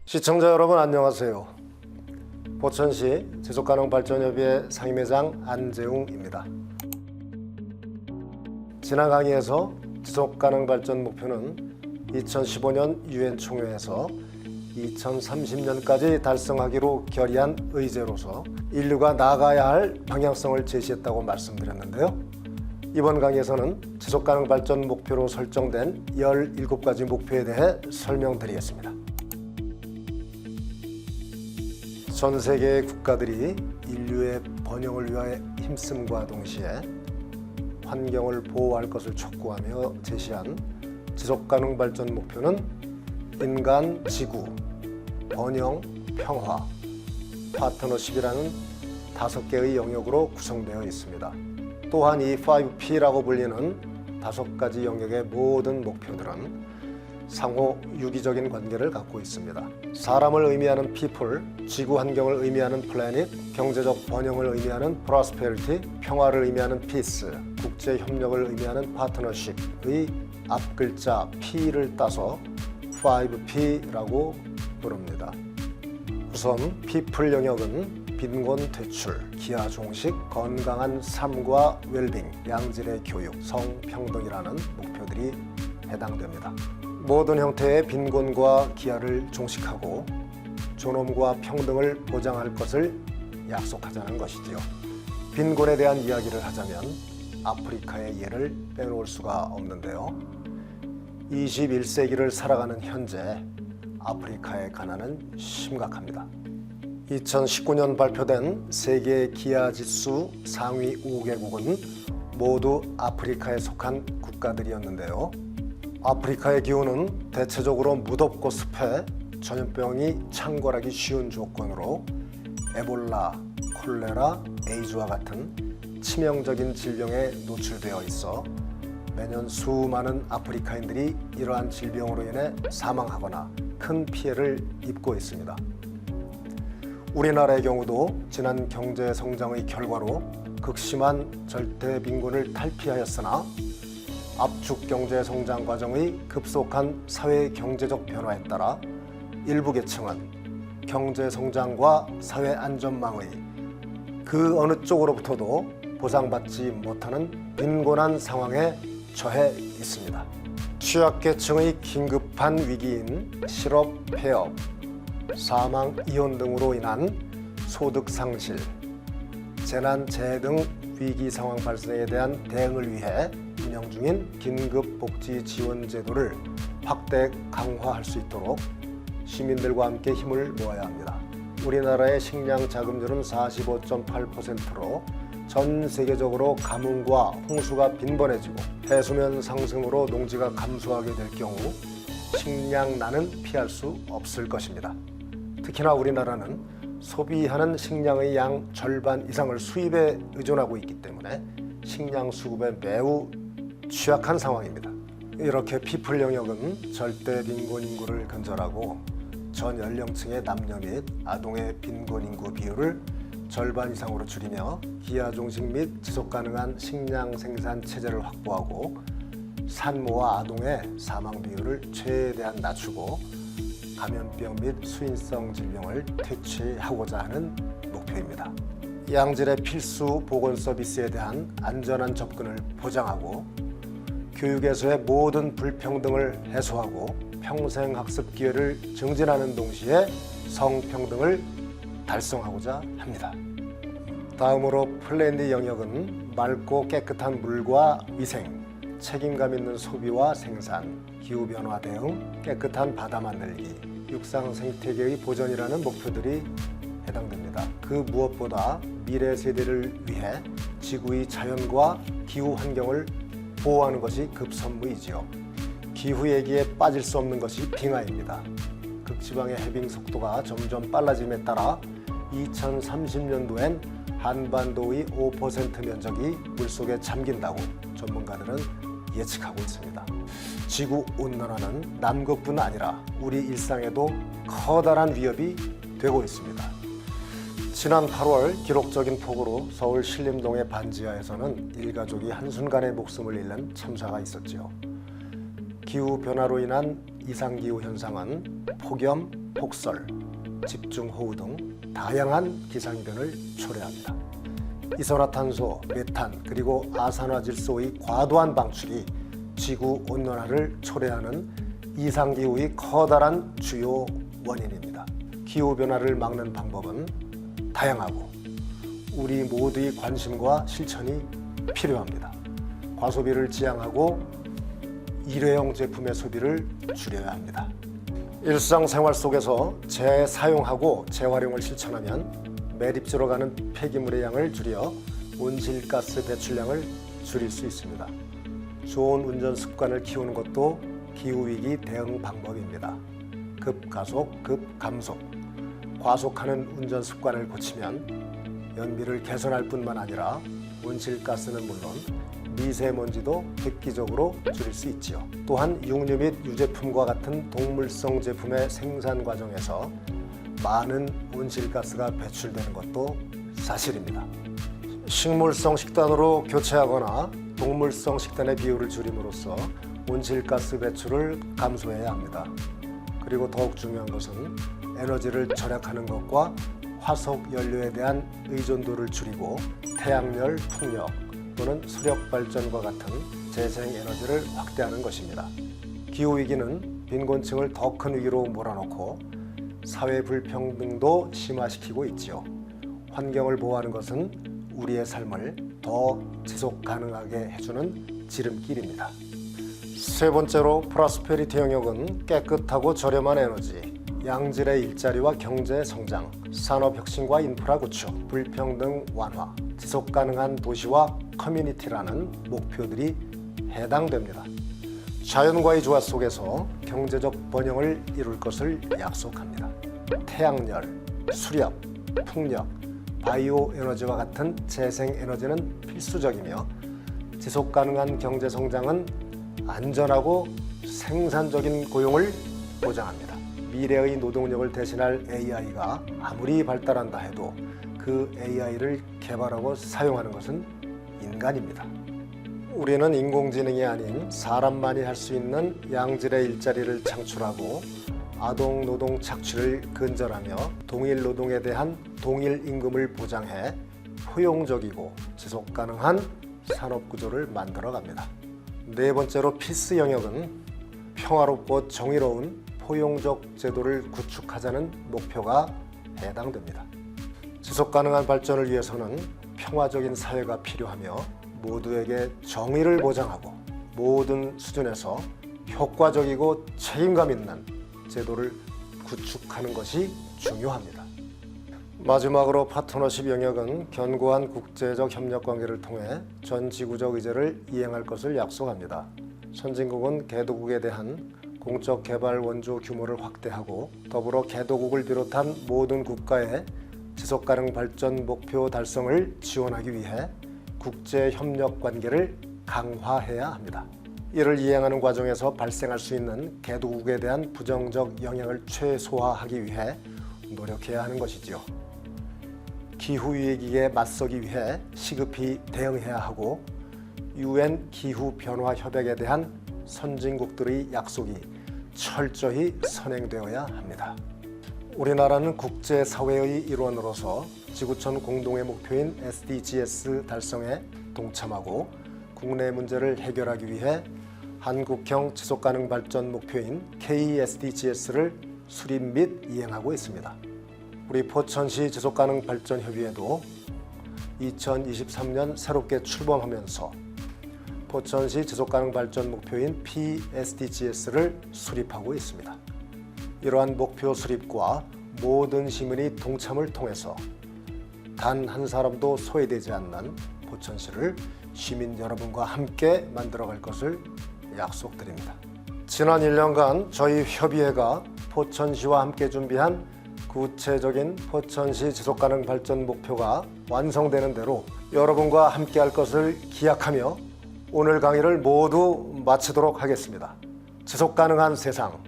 시청자 여러분 안녕하세요. 포천시 지속가능발전협의회 상임회장 안재웅입니다. 지난 강의에서 지속가능발전 목표는 2015년 유엔 총회에서 2030년까지 달성하기로 결의한 의제로서 인류가 나아가야 할 방향성을 제시했다고 말씀드렸는데요. 이번 강의에서는 지속가능발전 목표로 설정된 17가지 목표에 대해 설명드리겠습니다. 전 세계의 국가들이 인류의 번영을 위하여 힘씀과 동시에 환경을 보호할 것을 촉구하며 제시한 지속가능 발전 목표는 인간, 지구, 번영, 평화, 파트너십이라는 5개의 영역으로 구성되어 있습니다. 또한 이 5P라고 불리는 5가지 영역의 모든 목표들은 상호 유기적인 관계를 갖고 있습니다. 사람을 의미하는 people, 지구 환경을 의미하는 planet, 경제적 번영을 의미하는 prosperity, 평화를 의미하는 peace, 국제 협력을 의미하는 partnership의 앞글자 P를 따서 5P라고 부릅니다. 우선 people 영역은 빈곤 퇴출, 기아 종식, 건강한 삶과 웰빙, 양질의 교육, 성평등이라는 목표들이 해당됩니다. 모든 형태의 빈곤과 기아를 종식하고 존엄과 평등을 보장할 것을 약속하자는 것이지요. 빈곤에 대한 이야기를 하자면 아프리카의 예를 빼놓을 수가 없는데요. 21세기를 살아가는 현재 아프리카의 가난은 심각합니다. 2019년 발표된 세계 기아지수 상위 5개국은 모두 아프리카에 속한 국가들이었는데요. 아프리카의 기후는 대체적으로 무덥고 습해 전염병이 창궐하기 쉬운 조건으로 에볼라, 콜레라, 에이즈와 같은 치명적인 질병에 노출되어 있어 매년 수많은 아프리카인들이 이러한 질병으로 인해 사망하거나 큰 피해를 입고 있습니다. 우리나라의 경우도 지난 경제 성장의 결과로 극심한 절대 빈곤을 탈피하였으나 압축 경제 성장 과정의 급속한 사회 경제적 변화에 따라 일부 계층은 경제 성장과 사회 안전망의 그 어느 쪽으로부터도 보상받지 못하는 빈곤한 상황에 처해 있습니다. 취약계층의 긴급한 위기인 실업, 폐업, 사망, 이혼 등으로 인한 소득 상실, 재난, 재해 등 위기 상황 발생에 대한 대응을 위해 운영 중인 긴급복지 지원 제도를 확대 강화할 수 있도록 시민들과 함께 힘을 모아야 합니다. 우리나라의 식량 자금률은 45.8%로 전 세계적으로 가뭄과 홍수가 빈번해지고 해수면 상승으로 농지가 감소하게 될 경우 식량난은 피할 수 없을 것입니다. 특히나 우리나라는 소비하는 식량의 양 절반 이상을 수입에 의존하고 있기 때문에 식량 수급에 매우 취약한 상황입니다. 이렇게 피플 영역은 절대 빈곤 인구를 근절하고 전 연령층의 남녀 및 아동의 빈곤 인구 비율을 절반 이상으로 줄이며 기아 종식 및 지속 가능한 식량 생산 체제를 확보하고 산모와 아동의 사망 비율을 최대한 낮추고 감염병 및 수인성 질병을 퇴치하고자 하는 목표입니다. 양질의 필수 보건 서비스에 대한 안전한 접근을 보장하고 교육에서의 모든 불평등을 해소하고 평생 학습 기회를 증진하는 동시에 성평등을 달성하고자 합니다. 다음으로 플랜드 영역은 맑고 깨끗한 물과 위생, 책임감 있는 소비와 생산, 기후변화 대응, 깨끗한 바다 만들기, 육상 생태계의 보전이라는 목표들이 해당됩니다. 그 무엇보다 미래 세대를 위해 지구의 자연과 기후 환경을 보호하는 것이 급선무이지요. 기후 얘기에 빠질 수 없는 것이 빙하입니다. 극지방의 해빙 속도가 점점 빨라짐에 따라 2030년도엔 한반도의 5% 면적이 물속에 잠긴다고 전문가들은 예측하고 있습니다. 지구 온난화는 남극뿐 아니라 우리 일상에도 커다란 위협이 되고 있습니다. 지난 8월 기록적인 폭우로 서울 신림동의 반지하에서는 일가족이 한순간에 목숨을 잃는 참사가 있었지요. 기후변화로 인한 이상기후 현상은 폭염, 폭설, 집중호우 등 다양한 기상이변을 초래합니다. 이산화탄소, 메탄, 그리고 아산화질소의 과도한 방출이 지구 온난화를 초래하는 이상기후의 커다란 주요 원인입니다. 기후변화를 막는 방법은 다양하고 우리 모두의 관심과 실천이 필요합니다. 과소비를 지양하고 일회용 제품의 소비를 줄여야 합니다. 일상생활 속에서 재사용하고 재활용을 실천하면 매립지로 가는 폐기물의 양을 줄여 온실가스 배출량을 줄일 수 있습니다. 좋은 운전 습관을 키우는 것도 기후위기 대응 방법입니다. 급가속, 급감속. 과속하는 운전 습관을 고치면 연비를 개선할 뿐만 아니라 온실가스는 물론 미세먼지도 획기적으로 줄일 수 있지요. 또한 육류 및 유제품과 같은 동물성 제품의 생산 과정에서 많은 온실가스가 배출되는 것도 사실입니다. 식물성 식단으로 교체하거나 동물성 식단의 비율을 줄임으로써 온실가스 배출을 감소해야 합니다. 그리고 더욱 중요한 것은 에너지를 절약하는 것과 화석 연료에 대한 의존도를 줄이고 태양열, 풍력 또는 수력 발전과 같은 재생 에너지를 확대하는 것입니다. 기후위기는 빈곤층을 더 큰 위기로 몰아넣고 사회 불평등도 심화시키고 있지요. 환경을 보호하는 것은 우리의 삶을 더 지속 가능하게 해주는 지름길입니다. 세 번째로 프로스페리티 영역은 깨끗하고 저렴한 에너지, 양질의 일자리와 경제 성장, 산업 혁신과 인프라 구축, 불평등 완화, 지속 가능한 도시와 커뮤니티라는 목표들이 해당됩니다. 자연과의 조화 속에서 경제적 번영을 이룰 것을 약속합니다. 태양열, 수력, 풍력, 바이오 에너지와 같은 재생 에너지는 필수적이며 지속 가능한 경제 성장은 안전하고 생산적인 고용을 보장합니다. 미래의 노동력을 대신할 AI가 아무리 발달한다 해도 그 AI를 개발하고 사용하는 것은 인간입니다. 우리는 인공지능이 아닌 사람만이 할 수 있는 양질의 일자리를 창출하고 아동 노동 착취를 근절하며 동일 노동에 대한 동일 임금을 보장해 포용적이고 지속 가능한 산업 구조를 만들어 갑니다. 네 번째로 피스 영역은 평화롭고 정의로운 포용적 제도를 구축하자는 목표가 해당됩니다. 지속 가능한 발전을 위해서는 평화적인 사회가 필요하며 모두에게 정의를 보장하고 모든 수준에서 효과적이고 책임감 있는 제도를 구축하는 것이 중요합니다. 마지막으로 파트너십 영역은 견고한 국제적 협력 관계를 통해 전 지구적 의제를 이행할 것을 약속합니다. 선진국은 개도국에 대한 공적 개발 원조 규모를 확대하고 더불어 개도국을 비롯한 모든 국가의 지속가능 발전 목표 달성을 지원하기 위해 국제 협력 관계를 강화해야 합니다. 이를 이행하는 과정에서 발생할 수 있는 개도국에 대한 부정적 영향을 최소화하기 위해 노력해야 하는 것이지요. 기후위기에 맞서기 위해 시급히 대응해야 하고 UN 기후변화협약에 대한 선진국들의 약속이 철저히 선행되어야 합니다. 우리나라는 국제사회의 일원으로서 지구촌 공동의 목표인 SDGs 달성에 동참하고 국내 문제를 해결하기 위해 한국형 지속가능 발전 목표인 KSDGs를 수립 및 이행하고 있습니다. 우리 포천시 지속가능 발전 협의회도 2023년 새롭게 출범하면서 포천시 지속가능 발전 목표인 PSDGs를 수립하고 있습니다. 이러한 목표 수립과 모든 시민의 동참을 통해서 단 한 사람도 소외되지 않는 포천시를 시민 여러분과 함께 만들어갈 것을 약속드립니다. 지난 1년간 저희 협의회가 포천시와 함께 준비한 구체적인 포천시 지속가능 발전 목표가 완성되는 대로 여러분과 함께 할 것을 기약하며 오늘 강의를 모두 마치도록 하겠습니다. 지속가능한 세상,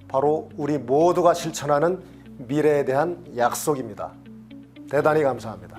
바로 우리 모두가 실천하는 미래에 대한 약속입니다. 대단히 감사합니다.